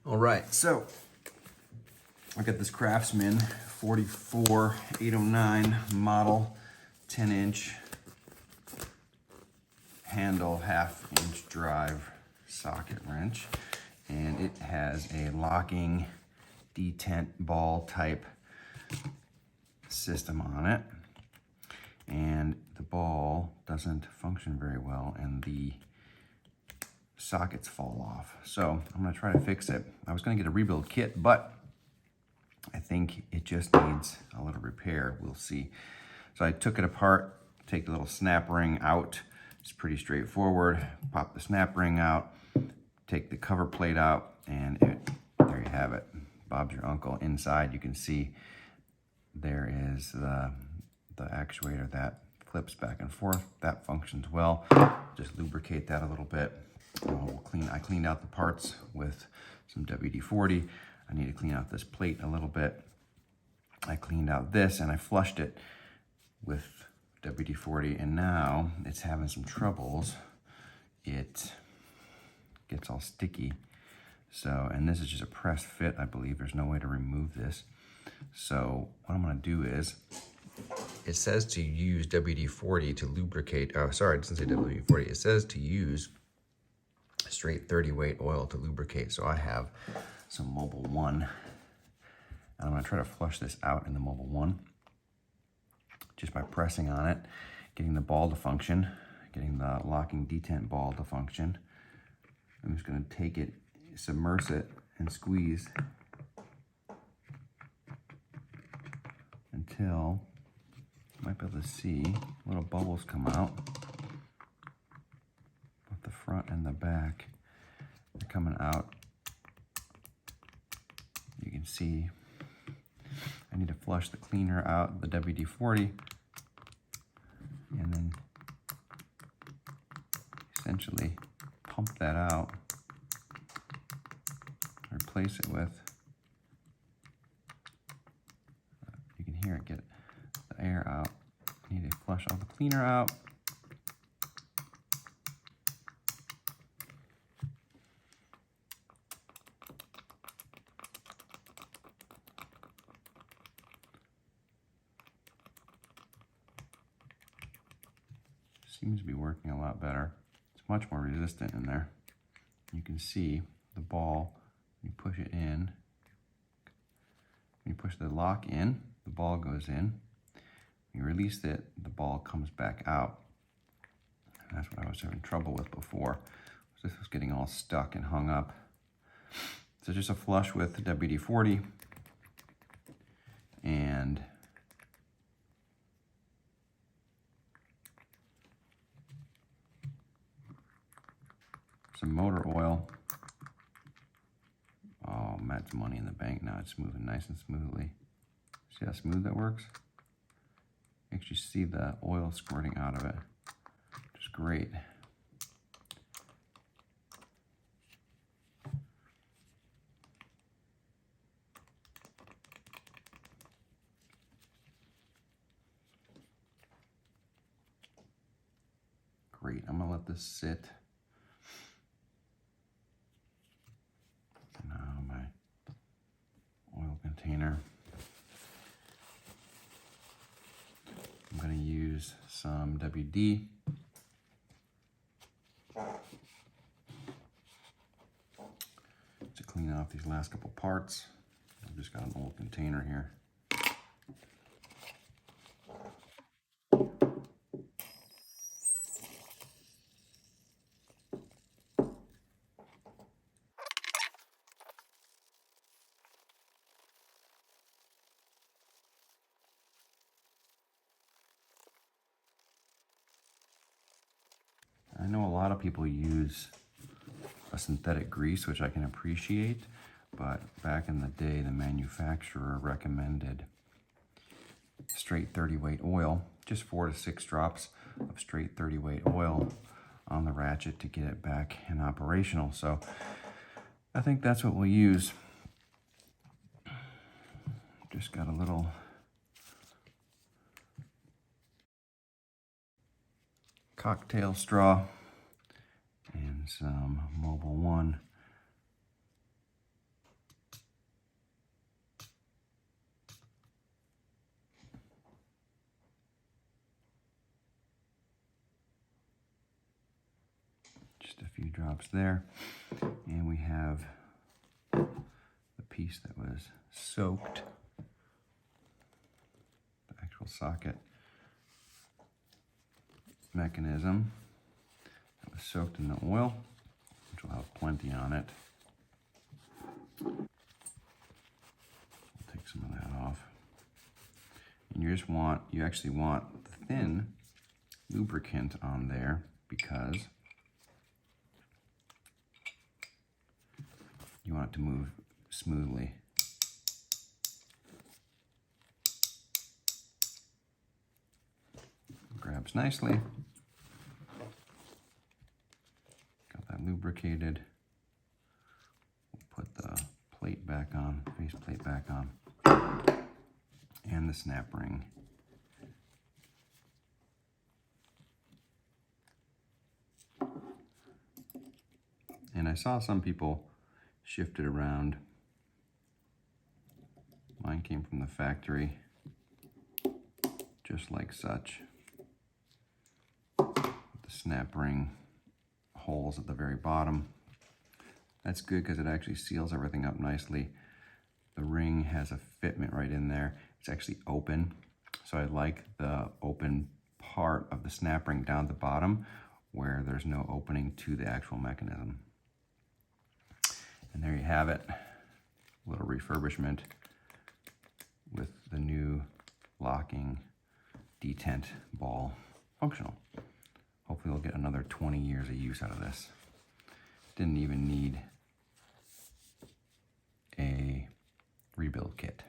All right, so I got this Craftsman 44809 model 10-inch handle, half-inch drive socket wrench, and it has a locking detent ball type system on it, and the ball doesn't function very well and the sockets fall off. So I'm gonna try to fix it. I was gonna get a rebuild kit, but I think it just needs a little repair. We'll see. So I took it apart, take the little snap ring out. It's pretty straightforward. Pop the snap ring out, take the cover plate out, and there you have it. Bob's your uncle. Inside you can see there is the actuator that flips back and forth. That functions well. Just lubricate that a little bit. I cleaned out the parts with some WD-40. I need to clean out this plate a little bit. I cleaned out this and I flushed it with WD-40, and now it's having some troubles. It gets all sticky. So, and this is just a press fit, I believe. There's no way to remove this. So what I'm gonna do is, it says to use WD-40 to lubricate. Oh, sorry, it doesn't say WD-40. It says to use straight 30 weight oil to lubricate. So I have some Mobil 1. And I'm gonna try to flush this out in the Mobil 1 just by pressing on it, getting the ball to function, getting the locking detent ball to function. I'm just gonna take it, submerge it, and squeeze until you might be able to see little bubbles come out. Both the front and the back, they're coming out. You can see I need to flush the cleaner out, the WD-40, and then essentially pump that out, replace it with, you can hear it get the air out. I need to flush all the cleaner out. Seems to be working a lot better. It's much more resistant in there. You can see the ball, you push it in, when you push the lock in, the ball goes in. When you release it, the ball comes back out. And that's what I was having trouble with before. This was getting all stuck and hung up. So just a flush with the WD-40 and some motor oil. Oh, Matt's money in the bank now. It's moving nice and smoothly. See how smooth that works? You actually see the oil squirting out of it, which is great. Great, I'm gonna let this sit. Now my oil container. I'm gonna use some WD. To clean off these last couple parts. I've just got an old container here. I know a lot of people use a synthetic grease, which I can appreciate, but back in the day, the manufacturer recommended straight 30 weight oil, just 4 to 6 drops of straight 30 weight oil on the ratchet to get it back and operational. So I think that's what we'll use. Just got a little cocktail straw and some Mobil 1 Just a few drops there. And we have the piece that was soaked, the actual socket mechanism that was soaked in the oil, which will have plenty on it. We'll take some of that off. And you actually want the thin lubricant on there because you want it to move smoothly. Grabs nicely. Got that lubricated. We'll put the plate back on, face plate back on, and the snap ring. And I saw some people shift it around. Mine came from the factory, just like such. The snap ring holes at the very bottom. That's good because it actually seals everything up nicely. The ring has a fitment right in there. It's actually open, so I like the open part of the snap ring down at the bottom where there's no opening to the actual mechanism. And there you have it, a little refurbishment with the new locking detent ball functional. Hopefully we'll get another 20 years of use out of this. Didn't even need a rebuild kit.